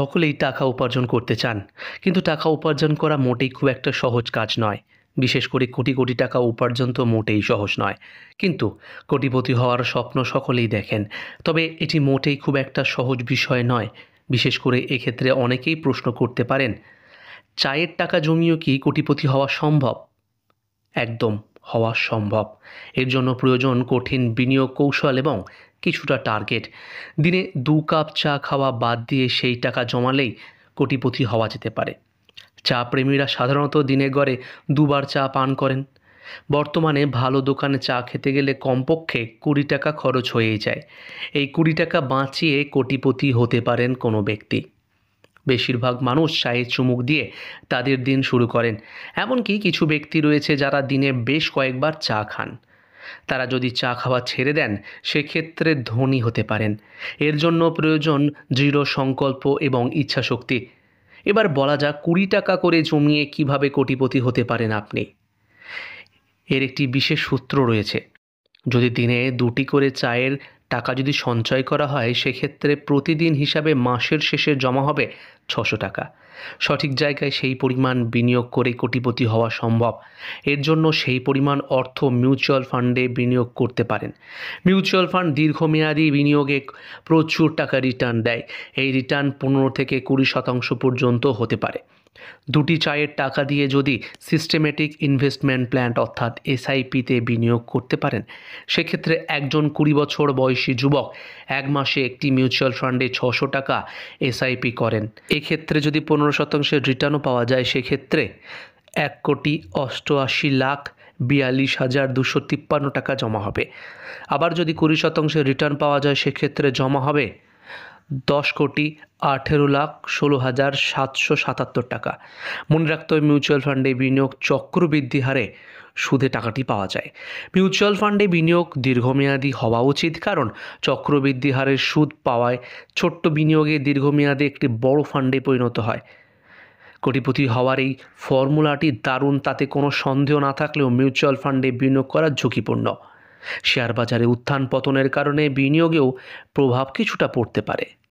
সকলেই টাকা উপার্জন করতে চান, কিন্তু টাকা উপার্জন করা মোটেই খুব একটা সহজ কাজ নয়। বিশেষ করে কোটি কোটি টাকা উপার্জন তো মোটেই সহজ নয়। কিন্তু কোটিপতি হওয়ার স্বপ্ন সকলেই দেখেন, তবে এটি মোটেই খুব একটা সহজ বিষয় নয়। বিশেষ করে এক্ষেত্রে অনেকেই প্রশ্ন করতে পারেন, চায়ের টাকা জমিয়েও কি কোটিপতি হওয়া সম্ভব? একদম হওয়া সম্ভব। এর জন্য প্রয়োজন কঠিন বিনিয়োগ কৌশল এবং কিছুটা টার্গেট। দিনে ২ কাপ চা খাওয়া বাদ দিয়ে সেই টাকা জমালেই কোটিপতি হওয়া যেতে পারে। চা প্রেমীরা সাধারণত দিনে গড়ে ২ বার চা পান করেন। বর্তমানে ভালো দোকানে চা খেতে গেলে কমপক্ষে ২০ টাকা খরচ হয়েই যায়। এই ২০ টাকা বাঁচিয়ে কোটিপতি হতে পারেন কোনো ব্যক্তি। বেশিরভাগ মানুষ চায়ে চুমুক দিয়ে তাদের দিন শুরু করেন। এমনকি কিছু ব্যক্তি রয়েছে যারা দিনে বেশ কয়েকবার চা খান। তারা যদি চা খাওয়া ছেড়ে দেন, সেক্ষেত্রে ধনী হতে পারেন। এর জন্য প্রয়োজন দৃঢ় সংকল্প এবং ইচ্ছাশক্তি। এবার বলা যাক ২০ টাকা করে জমিয়ে কিভাবে কোটিপতি হতে পারেন আপনি। এর একটি বিশেষ সূত্র রয়েছে। যদি দিনে ২টি করে চায়ের টাকা যদি সঞ্চয় করা হয়, সেক্ষেত্রে প্রতিদিন হিসাবে মাসের শেষে জমা হবে ৬০০ টাকা। সঠিক জায়গায় সেই পরিমাণ বিনিয়োগ করে কোটিপতি হওয়া সম্ভব। এর জন্য সেই পরিমাণ অর্থ মিউচুয়াল ফান্ডে বিনিয়োগ করতে পারেন। মিউচুয়াল ফান্ড দীর্ঘমেয়াদী বিনিয়োগে প্রচুর টাকা রিটার্ন দেয়। এই রিটার্ন ১৫ থেকে ২০% পর্যন্ত হতে পারে। ২টি চায়ের টাকা দিয়ে যদি সিস্টেমেটিক ইনভেস্টমেন্ট প্ল্যান অর্থাৎ এসআইপিতে বিনিয়োগ করতে পারেন, সেক্ষেত্রে একজন ২০ বছর বয়সী যুবক ১ মাসে একটি মিউচুয়াল ফান্ডে ৬০০ টাকা এসআইপি করেন। এক্ষেত্রে যদি ১৫% রিটার্নও পাওয়া যায়, সেক্ষেত্রে ১,৮৮,৪২,২৫৩ টাকা জমা হবে। আবার যদি ২০% রিটার্ন পাওয়া যায়, সেক্ষেত্রে জমা হবে ১০,১৮,১৬,৭৭৭ টাকা। মনে রাখতে হবে, মিউচুয়াল ফান্ডে বিনিয়োগ চক্রবৃদ্ধি হারে সুদে টাকাটি পাওয়া যায়। মিউচুয়াল ফান্ডে বিনিয়োগ দীর্ঘমেয়াদী হওয়া উচিত, কারণ চক্রবৃদ্ধি হারের সুদ পাওয়ায় ছোট্ট বিনিয়োগে দীর্ঘমেয়াদে একটি বড় ফান্ডে পরিণত হয়। কোটিপতি হওয়ার এই ফর্মুলাটি দারুণ, তাতে কোনো সন্দেহ না থাকলেও মিউচুয়াল ফান্ডে বিনিয়োগ করা ঝুঁকিপূর্ণ। শেয়ার বাজারে উত্থান পতনের কারণে বিনিয়োগেও প্রভাব কিছুটা পড়তে পারে।